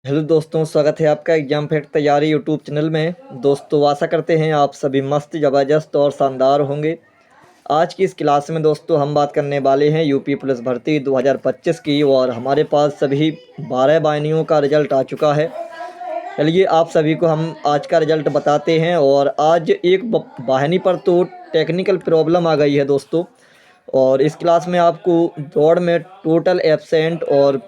Hello दोस्तों, स्वागत है आपका एग्जाम फैक्ट तैयारी यूट्यूब चैनल में। दोस्तों आशा करते हैं आप सभी मस्त, ज़बरदस्त और शानदार होंगे। आज की इस क्लास में दोस्तों हम बात करने वाले हैं यूपी पुलिस भर्ती 2025 की, और हमारे पास सभी 12 वाहिनियों का रिजल्ट आ चुका है। चलिए आप सभी को हम आज का रिजल्ट बताते हैं। और आज एक वाहिनी पर तो टेक्निकल प्रॉब्लम आ गई है दोस्तों, और इस क्लास में आपको दौड़ में टोटल एब्सेंट और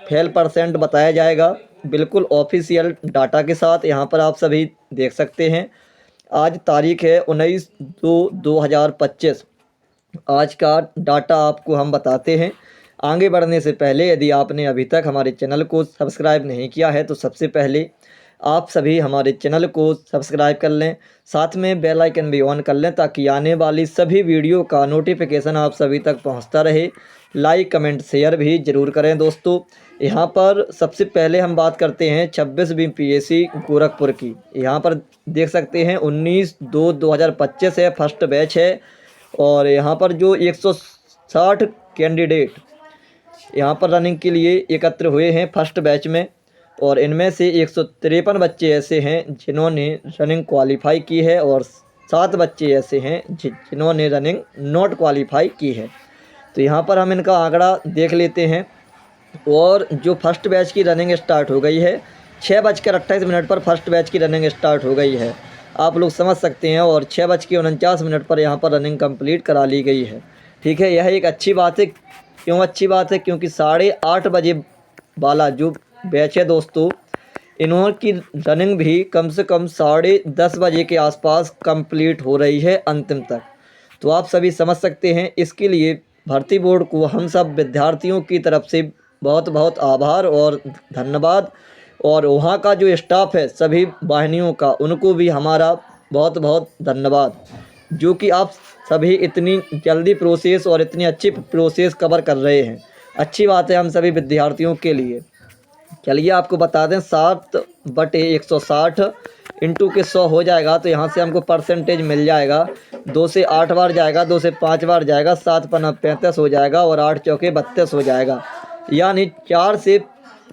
फेल परसेंट बताया जाएगा, बिल्कुल ऑफिशियल डाटा के साथ। यहाँ पर आप सभी देख सकते हैं। आज तारीख है 19/2/2025। आज का डाटा आपको हम बताते हैं। आगे बढ़ने से पहले यदि आपने अभी तक हमारे चैनल को सब्सक्राइब नहीं किया है तो सबसे पहले आप सभी हमारे चैनल को सब्सक्राइब कर लें, साथ में बेल आइकन भी ऑन कर लें ताकि आने वाली सभी वीडियो का नोटिफिकेशन आप सभी तक पहुंचता रहे। लाइक कमेंट शेयर भी ज़रूर करें दोस्तों। यहाँ पर सबसे पहले हम बात करते हैं 26वीं पीएससी गोरखपुर की। यहाँ पर देख सकते हैं 19/2/2025 है, फर्स्ट बैच है। और यहाँ पर जो 160 कैंडिडेट यहाँ पर रनिंग के लिए एकत्र हुए हैं फर्स्ट बैच में, और इनमें से 153 बच्चे ऐसे हैं जिन्होंने रनिंग क्वालिफाई की है, और 7 बच्चे ऐसे हैं जिन्होंने रनिंग नॉट क्वालिफाई की है। तो यहाँ पर हम इनका आंकड़ा देख लेते हैं। और जो फर्स्ट बैच की रनिंग स्टार्ट हो गई है, 6:28 पर फर्स्ट बैच की रनिंग स्टार्ट हो गई है, आप लोग समझ सकते हैं। और 6:49 पर यहाँ पर रनिंग कंप्लीट करा ली गई है। ठीक है, यह एक अच्छी बात है। क्यों अच्छी बात है? क्योंकि 8:30 बजे वाला जो बैच है दोस्तों, इनकी रनिंग भी कम से कम 10:30 बजे के आसपास कंप्लीट हो रही है अंतिम तक। तो आप सभी समझ सकते हैं। इसके लिए भर्ती बोर्ड को हम सब विद्यार्थियों की तरफ से बहुत बहुत आभार और धन्यवाद। और वहाँ का जो स्टाफ है सभी वाहिनियों का, उनको भी हमारा बहुत बहुत धन्यवाद, जो कि आप सभी इतनी जल्दी प्रोसेस और इतनी अच्छी प्रोसेस कवर कर रहे हैं। अच्छी बात है हम सभी विद्यार्थियों के लिए। चलिए आपको बता दें, 7/160 इंटू के 100 हो जाएगा, तो यहाँ से हमको परसेंटेज मिल जाएगा। 2 से 8 बार जाएगा, 2 से 5 बार जाएगा, 7×5 35 हो जाएगा, और 8 चौके 32 हो जाएगा। यानी 4 से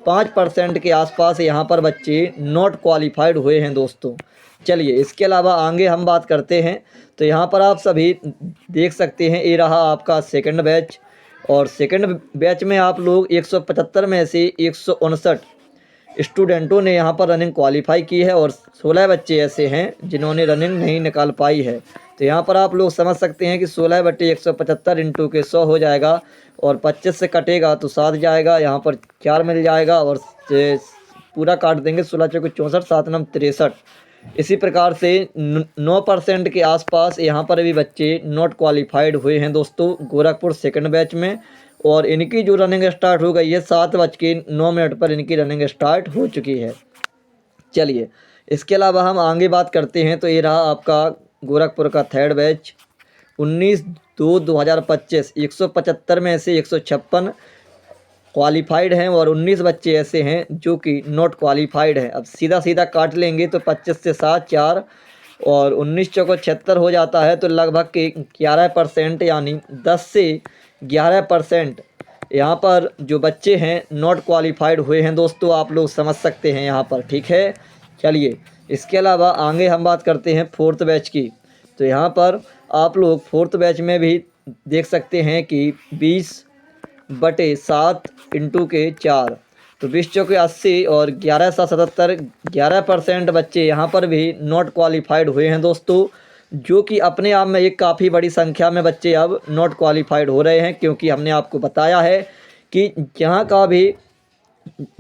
5% के आसपास यहाँ पर बच्चे नॉट क्वालिफाइड हुए हैं दोस्तों। चलिए इसके अलावा आगे हम बात करते हैं। तो यहाँ पर आप सभी देख सकते हैं, ये रहा आपका सेकंड बैच। और सेकंड बैच में आप लोग 175 में से 159 स्टूडेंटों ने यहाँ पर रनिंग क्वालिफाई की है, और 16 बच्चे ऐसे हैं जिन्होंने रनिंग नहीं निकाल पाई है। तो यहाँ पर आप लोग समझ सकते हैं कि 16/175 इंटू के 100 हो जाएगा, और 25 से कटेगा तो 7 जाएगा, यहाँ पर 4 मिल जाएगा, और पूरा काट देंगे 16 चौके 64, 7 9 63। इसी प्रकार से 9% के आसपास यहाँ पर भी बच्चे नॉट क्वालिफाइड हुए हैं दोस्तों गोरखपुर सेकंड बैच में। और इनकी जो रनिंग स्टार्ट हो गई है, 7:09 पर इनकी रनिंग स्टार्ट हो चुकी है। चलिए इसके अलावा हम आगे बात करते हैं। तो ये रहा आपका गोरखपुर का थर्ड बैच, 19/2/2025। 175 में से 156 क्वालिफाइड हैं, और 19 बच्चे ऐसे हैं जो कि नॉट क्वालिफाइड हैं। अब सीधा सीधा काट लेंगे तो 25 से 7 4, और 19 चौको 76 हो जाता है, तो लगभग के 11%, यानी 10 से 11% यहाँ पर जो बच्चे हैं नॉट क्वालिफाइड हुए हैं दोस्तों, आप लोग समझ सकते हैं यहाँ पर। ठीक है, चलिए इसके अलावा आगे हम बात करते हैं फोर्थ बैच की। तो यहाँ पर आप लोग फोर्थ बैच में भी देख सकते हैं कि 20/7 इंटू के 4, तो 20 चौके 80, और 11/77 11% बच्चे यहाँ पर भी नॉट क्वालिफाइड हुए हैं दोस्तों, जो कि अपने आप में एक काफ़ी बड़ी संख्या में बच्चे अब नॉट क्वालिफाइड हो रहे हैं। क्योंकि हमने आपको बताया है कि यहाँ का भी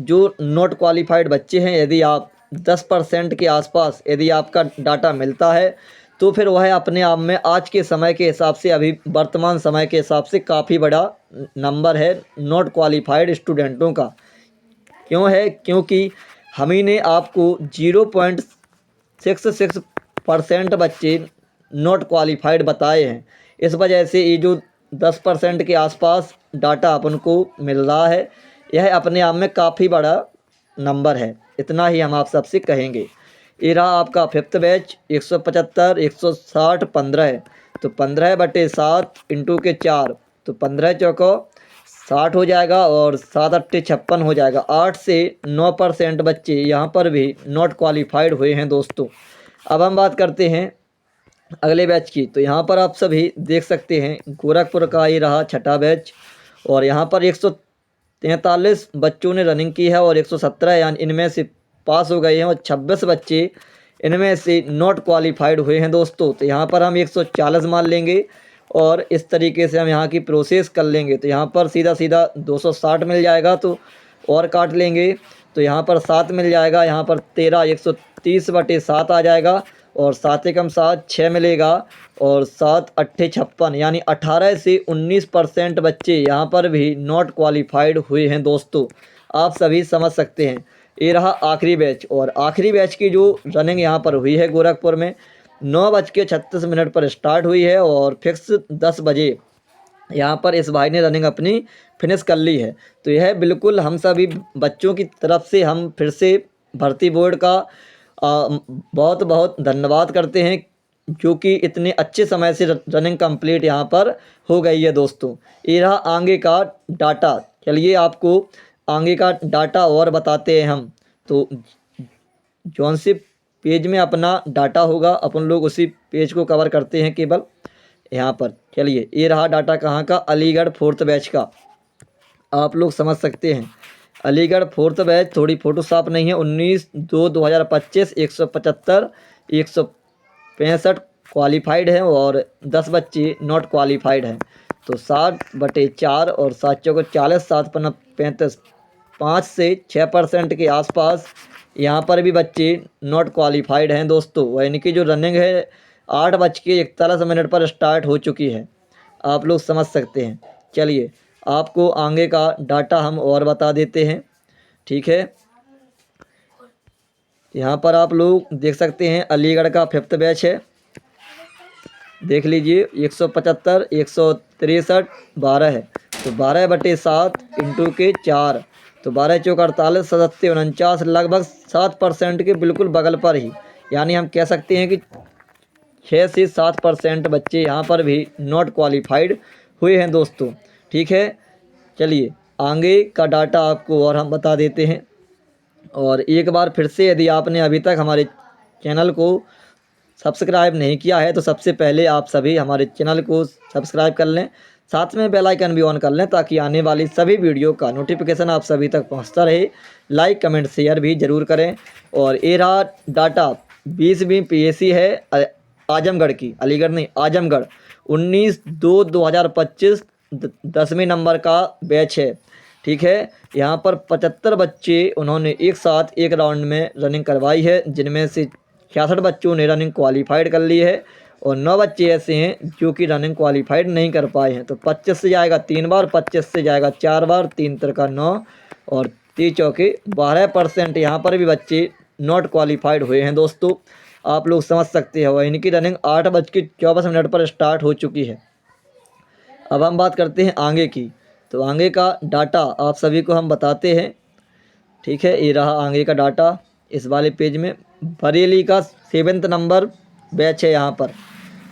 जो नॉट क्वालिफाइड बच्चे हैं, यदि आप 10% के आसपास यदि आपका डाटा मिलता है, तो फिर वह अपने आप में आज के समय के हिसाब से, अभी वर्तमान समय के हिसाब से काफ़ी बड़ा नंबर है नॉट क्वालिफाइड स्टूडेंटों का। क्यों है? क्योंकि हम ही ने आपको 0.66% बच्चे नॉट क्वालिफाइड बताए हैं। इस वजह से ये जो 10% के आसपास डाटा अपन को मिल रहा है, यह अपने आप में काफ़ी बड़ा नंबर है। इतना ही हम आप सबसे कहेंगे। ये रहा आपका फिफ्थ बैच, 175 160 15 है, तो 15/7 इंटू के 4, तो 15 चौको 60 हो जाएगा और 7 अट्ठे 56 हो जाएगा। 8 से 9% बच्चे यहाँ पर भी नॉट क्वालिफाइड हुए हैं दोस्तों। अब हम बात करते हैं अगले बैच की। तो यहाँ पर आप सभी देख सकते हैं गोरखपुर का ये रहा छठा बैच और यहाँ पर 143 बच्चों ने रनिंग की है और 117 यानी इनमें से पास हो गए हैं और 26 बच्चे इनमें से नॉट क्वालिफाइड हुए हैं दोस्तों। तो यहाँ पर हम 140 मान लेंगे और इस तरीके से हम यहाँ की प्रोसेस कर लेंगे। तो यहाँ पर सीधा सीधा 260 मिल जाएगा तो और काट लेंगे तो यहाँ पर 7 मिल जाएगा। यहाँ पर 13 130/7 आ जाएगा और 7 एकम 7 6 मिलेगा और 7 अट्ठे 56 यानी 18 से 19% बच्चे यहाँ पर भी नॉट क्वालिफाइड हुए हैं दोस्तों। आप सभी समझ सकते हैं। ये रहा आखिरी बैच और आखिरी बैच की जो रनिंग यहाँ पर हुई है गोरखपुर में 9:36 पर स्टार्ट हुई है और फिक्स 10 बजे यहाँ पर इस भाई ने रनिंग अपनी फिनिश कर ली है। तो यह बिल्कुल हम सभी बच्चों की तरफ से हम फिर से भर्ती बोर्ड का बहुत बहुत धन्यवाद करते हैं जो कि इतने अच्छे समय से रनिंग कंप्लीट यहाँ पर हो गई है दोस्तों। ये रहा आगे का डाटा। चलिए आपको आगे का डाटा और बताते हैं हम। तो जौन से पेज में अपना डाटा होगा अपन लोग उसी पेज को कवर करते हैं केवल यहाँ पर। चलिए ये रहा डाटा कहाँ का, अलीगढ़ 4th बैच का। आप लोग समझ सकते हैं अलीगढ़ 4th बैच थोड़ी फोटो साफ नहीं है। 19/2/2025 175 165 क्वालिफाइड हैं और 10 बच्चे नॉट क्वालिफाइड हैं। तो 60/4 और 7 चौको 40 7 पन्ना 35 5 से 6% के आसपास यहाँ पर भी बच्चे नॉट क्वालिफाइड हैं दोस्तों। यानी कि जो रनिंग है 8:41 पर स्टार्ट हो चुकी है। आप लोग समझ सकते हैं। चलिए आपको आगे का डाटा हम और बता देते हैं, ठीक है। यहाँ पर आप लोग देख सकते हैं अलीगढ़ का 5th बैच है, देख लीजिए 175 163 12 है। तो 12/7 इंटू के 4 तो 12 चौक 48 77 49 लगभग 7% के बिल्कुल बगल पर ही, यानी हम कह सकते हैं कि 6 से 7% बच्चे यहाँ पर भी नॉट क्वालिफाइड हुए हैं दोस्तों, ठीक है। चलिए आगे का डाटा आपको और हम बता देते हैं। और एक बार फिर से यदि आपने अभी तक हमारे चैनल को सब्सक्राइब नहीं किया है तो सबसे पहले आप सभी हमारे चैनल को सब्सक्राइब कर लें, साथ में बेल आइकन भी ऑन कर लें ताकि आने वाली सभी वीडियो का नोटिफिकेशन आप सभी तक पहुंचता रहे। लाइक कमेंट शेयर भी ज़रूर करें। और ये रहा डाटा 20वीं PSC है आजमगढ़ की, अलीगढ़ नहीं आजमगढ़। 19/2/2025 10वें नंबर का बैच है, ठीक है। यहाँ पर 75 बच्चे उन्होंने एक साथ एक राउंड में रनिंग करवाई है, जिनमें से 66 बच्चों ने रनिंग क्वालिफाइड कर ली है और 9 बच्चे ऐसे हैं जो कि रनिंग क्वालिफाइड नहीं कर पाए हैं। तो 25 से जाएगा 3 बार, 25 से जाएगा 4 बार, 3 तिरका 9 और 3 चौके 12% यहाँ पर भी बच्चे नॉट क्वालिफाइड हुए हैं दोस्तों। आप लोग समझ सकते हो। इनकी रनिंग 8:24 पर स्टार्ट हो चुकी है। अब हम बात करते हैं आगे की। तो आगे का डाटा आप सभी को हम बताते हैं, ठीक है। ये रहा आगे का डाटा इस वाले पेज में। बरेली का 7th नंबर बैच है यहाँ पर,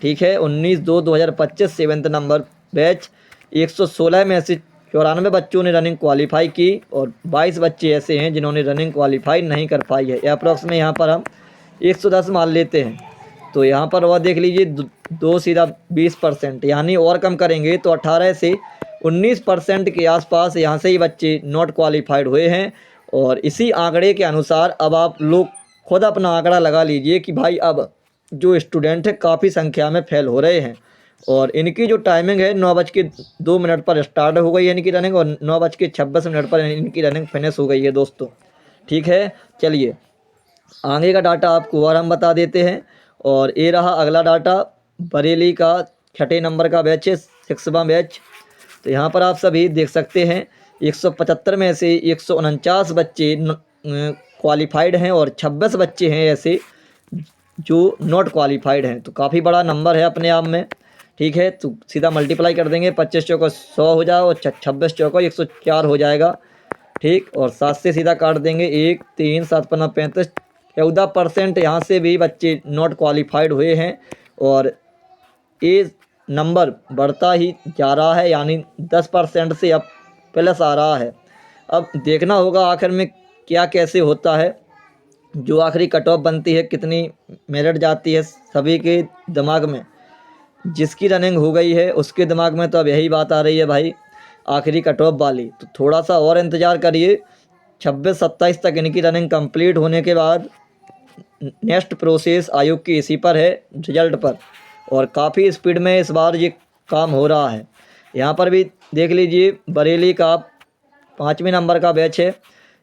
ठीक है। 19/2/2025 7th नंबर बैच। 116 में से 94 बच्चों ने रनिंग क्वालिफाई की और 22 बच्चे ऐसे हैं जिन्होंने रनिंग क्वालिफाई नहीं कर पाई है। अप्रॉक्स में यहाँ पर हम 110 मान लेते हैं। तो यहाँ पर और देख लीजिए 2 सीधा 20%, यानी और कम करेंगे तो 18 से 19% के आसपास यहाँ से ही बच्चे नॉट क्वालिफाइड हुए हैं। और इसी आंकड़े के अनुसार अब आप लोग खुद अपना आंकड़ा लगा लीजिए कि भाई अब जो स्टूडेंट है काफ़ी संख्या में फेल हो रहे हैं। और इनकी जो टाइमिंग है 9:02 पर स्टार्ट हो गई है इनकी रनिंग और 9:26 पर इनकी रनिंग फिनिश हो गई है दोस्तों, ठीक है। चलिए आगे का डाटा आपको और हम बता देते हैं। और ये रहा अगला डाटा बरेली का 6ठे नंबर का बैच है, 6वां बैच। तो यहाँ पर आप सभी देख सकते हैं 175 में से 149 बच्चे क्वालिफाइड हैं और 26 बच्चे हैं ऐसे जो नॉट क्वालिफाइड हैं। तो काफ़ी बड़ा नंबर है अपने आप में, ठीक है। तो सीधा मल्टीप्लाई कर देंगे, 25 चौको 100 हो जाएगा और 26 चौको 104 हो जाएगा, ठीक। और 7 से सीधा काट देंगे 1 3 7 5 35 14% यहाँ से भी बच्चे नॉट क्वालिफाइड हुए हैं। और ये नंबर बढ़ता ही जा रहा है, यानी 10% से अब प्लस आ रहा है। अब देखना होगा आखिर में क्या कैसे होता है, जो आखिरी कट ऑफ बनती है कितनी मेरिट जाती है सभी के दिमाग में। जिसकी रनिंग हो गई है उसके दिमाग में तो अब यही बात आ रही है भाई आखिरी कट ऑफ वाली। तो थोड़ा सा और इंतज़ार करिए, 26-27 तक इनकी रनिंग कंप्लीट होने के बाद नेक्स्ट प्रोसेस आयोग की इसी पर है, रिजल्ट पर। और काफ़ी स्पीड में इस बार ये काम हो रहा है। यहाँ पर भी देख लीजिए बरेली का 5वें नंबर का बैच है।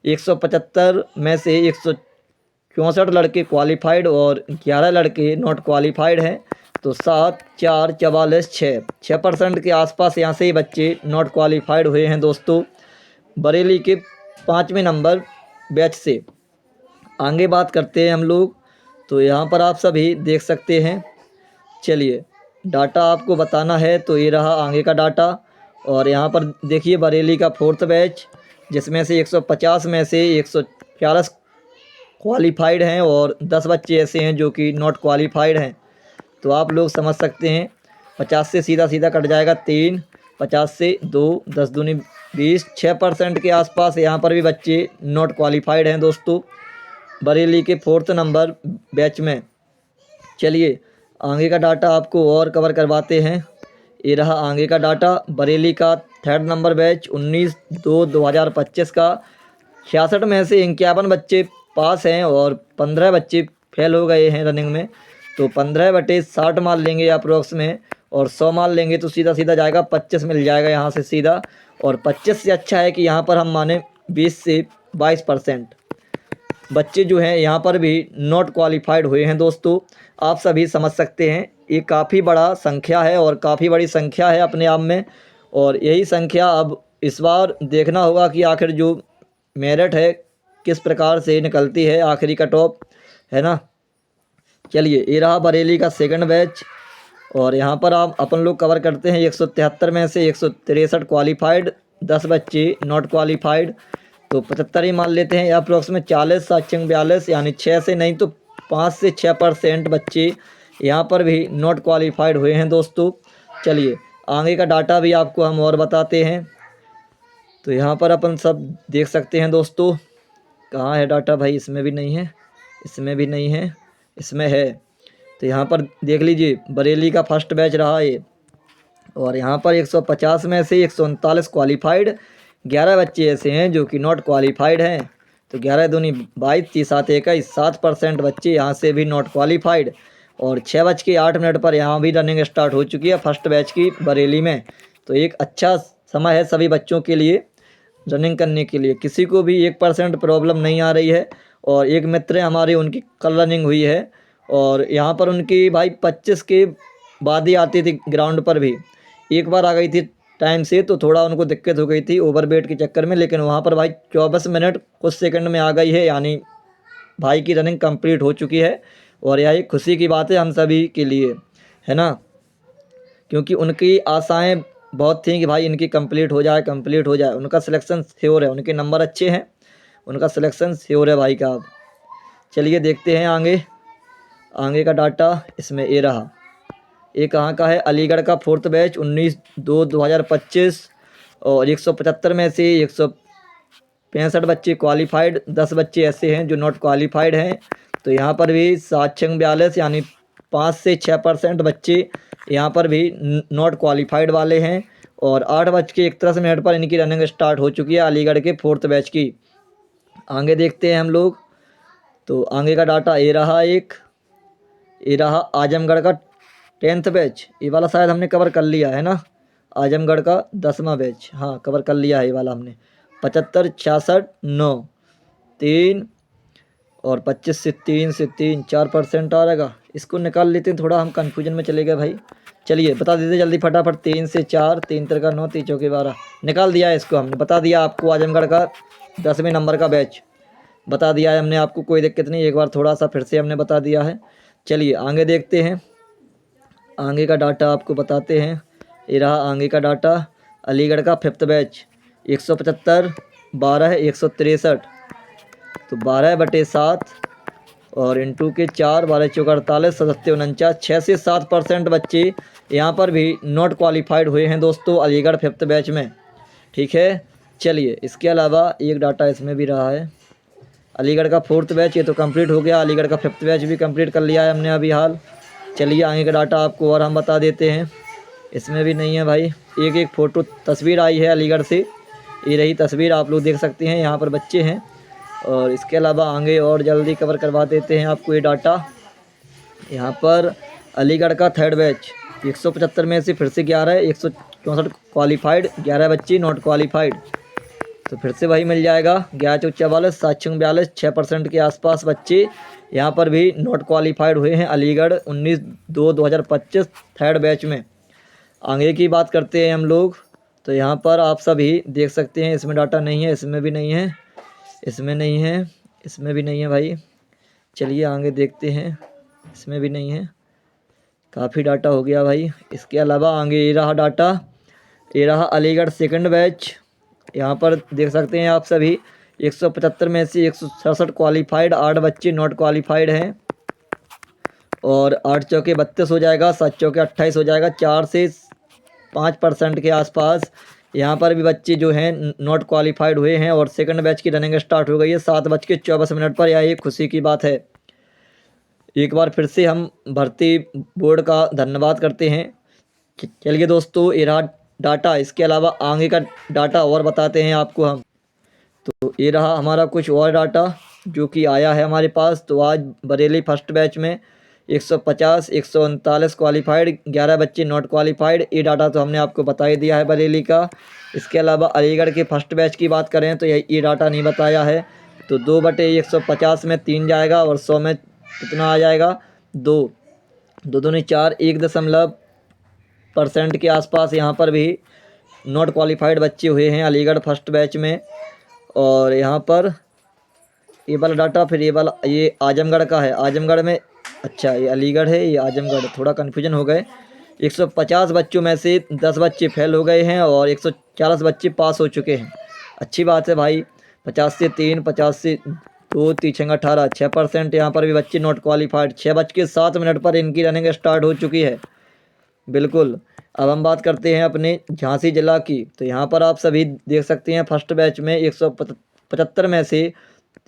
175 में से 164 लड़के क्वालिफाइड और 11 लड़के नॉट क्वालिफाइड हैं। तो 7, 4, 44, 6% के आसपास यहाँ से ही बच्चे नॉट क्वालिफाइड हुए हैं दोस्तों, बरेली के 5वें नंबर बैच से। आगे बात करते हैं हम लोग। तो यहाँ पर आप सभी देख सकते हैं। चलिए डाटा आपको बताना है तो ये रहा आगे का डाटा। और यहाँ पर देखिए बरेली का 4th बैच, जिसमें से 150 में से 140 क्वालिफाइड हैं और 10 बच्चे ऐसे हैं जो कि नॉट क्वालिफाइड हैं। तो आप लोग समझ सकते हैं 50 से सीधा सीधा कट जाएगा 3, 50 से 2, 10 दूनी 20, 6% के आसपास यहाँ पर भी बच्चे नॉट क्वालिफाइड हैं दोस्तों, बरेली के 4th नंबर बैच में। चलिए आगे का डाटा आपको और कवर करवाते हैं। ये रहा आगे का डाटा, बरेली का 3rd नंबर बैच 19/2/2025 का। 66 में से 51 बच्चे पास हैं और 15 बच्चे फेल हो गए हैं रनिंग में। तो 15/60 मान लेंगे अप्रोक्स में, और 100 मान लेंगे तो सीधा सीधा जाएगा 25 मिल जाएगा यहाँ से सीधा। और 25 से अच्छा है कि यहाँ पर हम माने 20 से 22% बच्चे जो हैं यहाँ पर भी नॉट क्वालिफाइड हुए हैं दोस्तों। आप सभी समझ सकते हैं ये काफ़ी बड़ा संख्या है और काफ़ी बड़ी संख्या है अपने आप में। और यही संख्या अब इस बार देखना होगा कि आखिर जो मेरिट है किस प्रकार से निकलती है, आखिरी कट ऑफ है ना। चलिए ये रहा बरेली का 2nd बैच। और यहाँ पर आप अपन लोग कवर करते हैं 173 में से 163 क्वालिफाइड, 10 बच्चे नॉट क्वालिफाइड। तो 75 ही मान लेते हैं अप्रोक्स में 40, 7, 42 यानी 6 से नहीं तो 5 से 6% बच्चे यहाँ पर भी नॉट क्वालिफाइड हुए हैं दोस्तों। चलिए आगे का डाटा भी आपको हम और बताते हैं। तो यहाँ पर अपन सब देख सकते हैं दोस्तों। कहाँ है डाटा भाई, इसमें भी नहीं है, इसमें भी नहीं है, इसमें है। तो यहाँ पर देख लीजिए बरेली का 1st बैच रहा ये। और यहाँ पर 150 में से 139 क्वालिफाइड, 11 बच्चे ऐसे हैं जो कि नॉट क्वालिफाइड हैं। तो 11 दूनी 22, 30, 7, 21, 7% बच्चे यहाँ से भी नॉट क्वालिफाइड। और 6:08 पर यहाँ भी रनिंग स्टार्ट हो चुकी है 1st बैच की बरेली में। तो एक अच्छा समय है सभी बच्चों के लिए रनिंग करने के लिए, किसी को भी 1% प्रॉब्लम नहीं आ रही है। और एक मित्र हमारी उनकी कल रनिंग हुई है और यहाँ पर उनकी भाई 25 के बाद ही आती थी ग्राउंड पर भी, एक बार आ गई थी टाइम से तो थोड़ा उनको दिक्कत हो गई थी ओवरवेट के चक्कर में, लेकिन वहाँ पर भाई 24 मिनट कुछ सेकंड में आ गई है, यानी भाई की रनिंग कंप्लीट हो चुकी है। और यह एक खुशी की बात है हम सभी के लिए, है ना, क्योंकि उनकी आशाएं बहुत थी कि भाई इनकी कंप्लीट हो जाए, कंप्लीट हो जाए। उनका सिलेक्शन श्योर है, उनके नंबर अच्छे हैं, उनका सिलेक्शन श्योर है भाई का। अब चलिए देखते हैं आगे का डाटा। इसमें ये रहा, ये कहाँ का है, अलीगढ़ का 4th बैच 19/2/2025। और 175 में से 165 बच्चे क्वालिफाइड, 10 बच्चे ऐसे हैं जो नॉट क्वालिफाइड हैं। तो यहाँ पर भी 7/42 यानी 5 से 6% बच्चे यहाँ पर भी नॉट क्वालिफाइड वाले हैं। और 8:31 पर इनकी रनिंग स्टार्ट हो चुकी है अलीगढ़ के 4th बैच की। आगे देखते हैं हम लोग। तो आगे का डाटा ये रहा, ये रहा आजमगढ़ का 10th बैच। ये वाला शायद हमने कवर कर लिया है ना, आजमगढ़ का 10वां बैच, हाँ कवर कर लिया है ये वाला हमने। 75, 66, 9, 3 और 25 से 3 4% आ रहेगा। इसको निकाल लेते हैं, थोड़ा हम कन्फ्यूजन में चले गए भाई। चलिए बता देते जल्दी फटाफट। 3 से 4, 3 3 9, 3 4 12 निकाल दिया है इसको हमने, बता दिया आपको। आजमगढ़ का 10वें नंबर का बैच बता दिया है हमने आपको, कोई दिक्कत नहीं, एक बार थोड़ा सा फिर से हमने बता दिया है। चलिए आगे देखते हैं, आगे का डाटा आपको बताते हैं। ये रहा आगे का डाटा, अलीगढ़ का 5th बैच 175, 12, 163। तो 12/7 और इंटू के 4, 12 चौका 48, 77 49, 6 से 7% बच्चे यहाँ पर भी नॉट क्वालिफाइड हुए हैं दोस्तों अलीगढ़ 5th बैच में। ठीक है, चलिए इसके अलावा एक डाटा इसमें भी रहा है, अलीगढ़ का 4th बैच, ये तो कंप्लीट हो गया। अलीगढ़ का 5th बैच भी कंप्लीट कर लिया है हमने अभी हाल। चलिए आगे का डाटा आपको और हम बता देते हैं। इसमें भी नहीं है भाई, एक एक फ़ोटो तस्वीर आई है अलीगढ़ से, ये रही तस्वीर, आप लोग देख सकते हैं यहाँ पर बच्चे हैं। और इसके अलावा आगे और जल्दी कवर करवा देते हैं आपको ये डाटा। यहाँ पर अलीगढ़ का 3rd बैच 175 में से फिर से 11, 164 क्वालिफाइड, 11 बच्चे नॉट क्वालिफाइड। तो फिर से वही मिल जाएगा, 1144, 742, 6% के आसपास बच्चे यहाँ पर भी नॉट क्वालिफाइड हुए हैं अलीगढ़ 19/2/2025 3rd बैच में। आगे की बात करते हैं हम लोग, तो यहाँ पर आप सभी देख सकते हैं, इसमें डाटा नहीं है, इसमें भी नहीं है, इसमें नहीं है, इसमें भी नहीं है भाई। चलिए आगे देखते हैं, इसमें भी नहीं है, काफ़ी डाटा हो गया भाई। इसके अलावा आगे ये रहा डाटा, ये रहा अलीगढ़ 2nd बैच। यहाँ पर देख सकते हैं आप सभी, 175 में से 167 क्वालिफाइड, 8 बच्चे नॉट क्वालिफाइड हैं। और 8 चौके 32 हो जाएगा, 7 चौके 28 हो जाएगा, 4 से 5% के आसपास यहाँ पर भी बच्चे जो हैं नॉट क्वालिफाइड हुए हैं। और 2nd बैच की रनिंग स्टार्ट हो गई है 7:24 पर। यह एक खुशी की बात है। एक बार फिर से हम भर्ती बोर्ड का धन्यवाद करते हैं। चलिए दोस्तों, ये रहा डाटा। इसके अलावा आगे का डाटा और बताते हैं आपको हम। तो ये रहा हमारा कुछ और डाटा जो कि आया है हमारे पास। तो आज बरेली 1st बैच में 150, 139 क्वालिफाइड, 11 बच्चे नॉट क्वालिफाइड। ये डाटा तो हमने आपको बता ही दिया है बरेली का। इसके अलावा अलीगढ़ के 1st बैच की बात करें तो ये डाटा नहीं बताया है। तो 2/150 में 3 जाएगा और 100 में कितना आ जाएगा, 2, 2 दूनी 4, 1% के आसपास यहाँ पर भी नॉट क्वालिफाइड बच्चे हुए हैं अलीगढ़ 1st बैच में। और यहाँ पर ये वाला डाटा, फिर ये वाला, ये आजमगढ़ का है। आजमगढ़ में, अच्छा ये अलीगढ़ है, ये आजमगढ़, थोड़ा कन्फ्यूजन हो गए। 150 बच्चों में से 10 बच्चे फेल हो गए हैं और 140 बच्चे पास हो चुके हैं। अच्छी बात है भाई। 50 से 3, 50 से 2, 3 18, 6% यहाँ पर भी बच्चे नॉट क्वालिफाइड। 6:07 पर इनकी रनिंग स्टार्ट हो चुकी है। बिल्कुल। अब हम बात करते हैं अपने झांसी जिला की। तो यहाँ पर आप सभी देख सकते हैं 1st बैच में 175 में से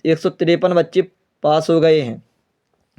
153 बच्चे पास हो गए हैं।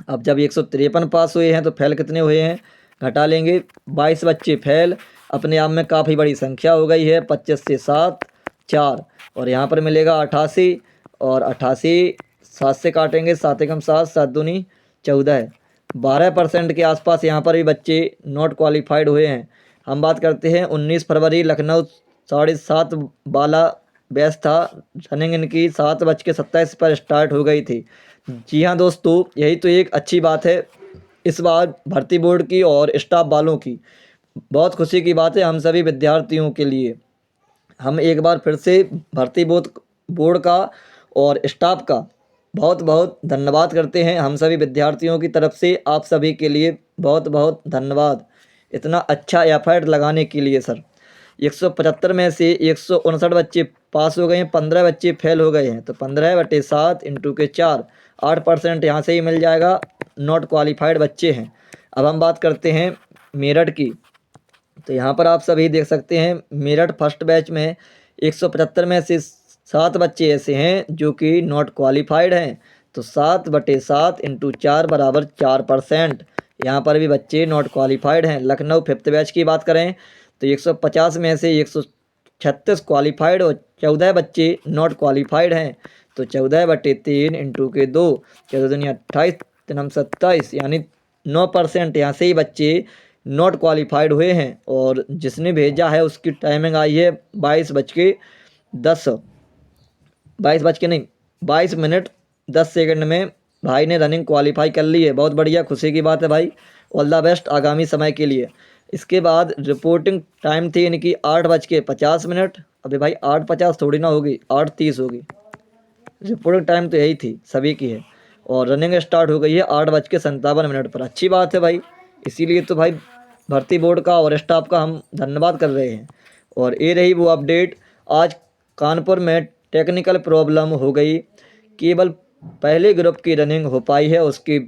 अब जब 153 पास हुए हैं तो फेल कितने हुए हैं, घटा लेंगे, 22 बच्चे फेल। अपने आप में काफ़ी बड़ी संख्या हो गई है। 25 से 7, 4, और यहाँ पर मिलेगा 88, और 88 7 से काटेंगे, 7 एकम 7, 7 दूनी 14, 12% के आसपास यहाँ पर भी बच्चे नॉट क्वालिफाइड हुए हैं। हम बात करते हैं 19 फरवरी लखनऊ 7:30 वाला बैच था। रनिंग इनकी 7:27 पर स्टार्ट हो गई थी। जी हाँ दोस्तों, यही तो एक अच्छी बात है इस बार भर्ती बोर्ड की और स्टाफ वालों की। बहुत खुशी की बात है हम सभी विद्यार्थियों के लिए। हम एक बार फिर से भर्ती बोर्ड का और स्टाफ का बहुत बहुत धन्यवाद करते हैं। हम सभी विद्यार्थियों की तरफ से आप सभी के लिए बहुत बहुत धन्यवाद, इतना अच्छा एफर्ट लगाने के लिए सर। 175 में से 159 बच्चे पास हो गए हैं, 15 बच्चे फेल हो गए हैं। तो 15/7 इंटू के 4, 8% यहाँ से ही मिल जाएगा, नॉट क्वालिफाइड बच्चे हैं। अब हम बात करते हैं मेरठ की। तो यहाँ पर आप सभी देख सकते हैं मेरठ 1st बैच में 175 में से 7 बच्चे ऐसे हैं जो कि नॉट क्वालिफाइड हैं। तो 7/7 इंटू 4 बराबर 4%। यहाँ पर भी बच्चे नॉट क्वालिफाइड हैं। लखनऊ 5th बैच की बात करें तो 150 में से 136 क्वालिफाइड और 14 बच्चे नॉट क्वालिफाइड हैं। तो 14/3 इंटू के 2, 14 दूनी 28, 3 27, यानी 9% यहाँ से ही बच्चे नॉट क्वालिफाइड हुए हैं। और जिसने भेजा है उसकी टाइमिंग आई है 22 मिनट 10 सेकंड में भाई ने रनिंग क्वालिफाई कर ली है। बहुत बढ़िया, खुशी की बात है भाई। ऑल द बेस्ट आगामी समय के लिए। इसके बाद रिपोर्टिंग टाइम थी इनकी 8:50। अभी भाई 8:50 थोड़ी ना होगी, 8:30 होगी। रिपोर्टिंग टाइम तो यही थी, सभी की है। और रनिंग स्टार्ट हो गई है 8:57 पर। अच्छी बात है भाई, इसीलिए तो भाई भर्ती बोर्ड का और स्टाफ का हम धन्यवाद कर रहे हैं। और ये रही वो अपडेट। आज कानपुर में टेक्निकल प्रॉब्लम हो गई, केवल पहले ग्रुप की रनिंग हो पाई है। उसके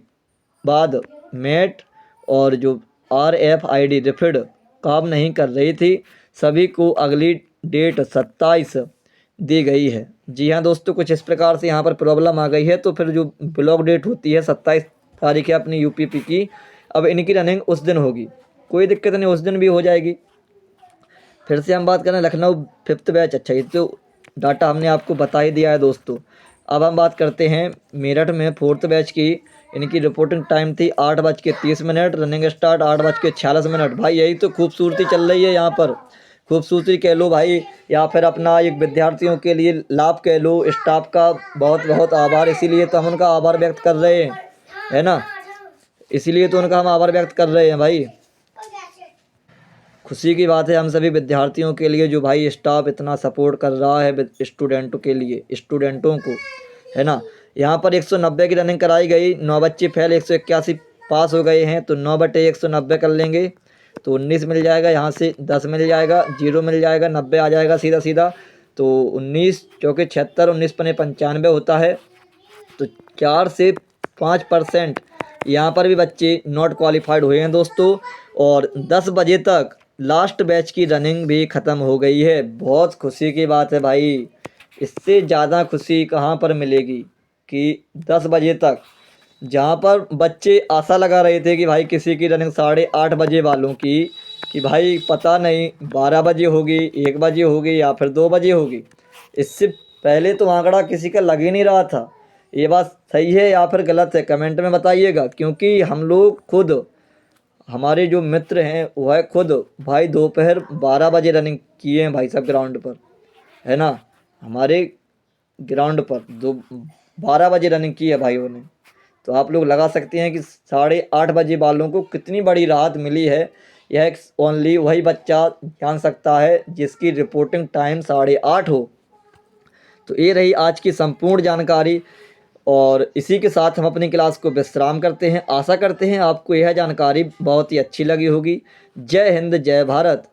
बाद मेट और जो RFID रिफिड काम नहीं कर रही थी। सभी को अगली डेट 27 दी गई है। जी हाँ दोस्तों, कुछ इस प्रकार से यहाँ पर प्रॉब्लम आ गई है, तो फिर जो ब्लॉक डेट होती है 27 तारीख है अपनी यूपीपी की, अब इनकी रनिंग उस दिन होगी, कोई दिक्कत नहीं, उस दिन भी हो जाएगी। फिर से हम बात करें लखनऊ 5th बैच, अच्छा ये तो डाटा हमने आपको बता ही दिया है दोस्तों। अब हम बात करते हैं मेरठ में 4th बैच की। इनकी रिपोर्टिंग टाइम थी 8:30, रनिंग स्टार्ट 8:46। भाई यही तो खूबसूरती चल रही है यहाँ पर, खूबसूरती कह लो भाई, या फिर अपना एक विद्यार्थियों के लिए लाभ कह लो। स्टाफ का बहुत बहुत आभार, इसीलिए तो हम उनका आभार व्यक्त कर रहे हैं, है ना, इसीलिए तो उनका हम आभार व्यक्त कर रहे हैं भाई। खुशी की बात है हम सभी विद्यार्थियों के लिए, जो भाई स्टाफ इतना सपोर्ट कर रहा है स्टूडेंटों के लिए, स्टूडेंटों को, है ना। यहाँ पर 190 की रनिंग कराई गई, 9 बच्चे फेल, 181 पास हो गए हैं, तो 9/190 कर लेंगे तो 19 मिल जाएगा, यहाँ से 10 मिल जाएगा, 0 मिल जाएगा, 90 आ जाएगा सीधा सीधा। तो 19 चौके 76, 19 पने 95 होता है। तो 4 से 5% यहाँ पर भी बच्चे नॉट क्वालिफाइड हुए हैं दोस्तों। और 10 बजे तक लास्ट बैच की रनिंग भी ख़त्म हो गई है। बहुत खुशी की बात है भाई, इससे ज़्यादा खुशी कहाँ पर मिलेगी कि 10 बजे तक, जहाँ पर बच्चे आशा लगा रहे थे कि भाई किसी की रनिंग 8:30 बजे वालों की, कि भाई पता नहीं 12 बजे होगी, 1 बजे होगी या फिर 2 बजे होगी। इससे पहले तो आंकड़ा किसी का लग ही नहीं रहा था। ये बात सही है या फिर गलत है, कमेंट में बताइएगा, क्योंकि हम लोग खुद, हमारे जो मित्र हैं वह खुद भाई दोपहर 12 बजे रनिंग किए हैं भाई साहब ग्राउंड पर, है ना। हमारे ग्राउंड पर 12 बजे रनिंग की है भाइयों ने। तो आप लोग लगा सकते हैं कि 8:30 बजे वालों को कितनी बड़ी राहत मिली है। यह ओनली वही बच्चा जान सकता है जिसकी रिपोर्टिंग टाइम 8:30 हो। तो ये रही आज की संपूर्ण जानकारी, और इसी के साथ हम अपनी क्लास को विश्राम करते हैं। आशा करते हैं आपको यह जानकारी बहुत ही अच्छी लगी होगी। जय हिंद, जय भारत।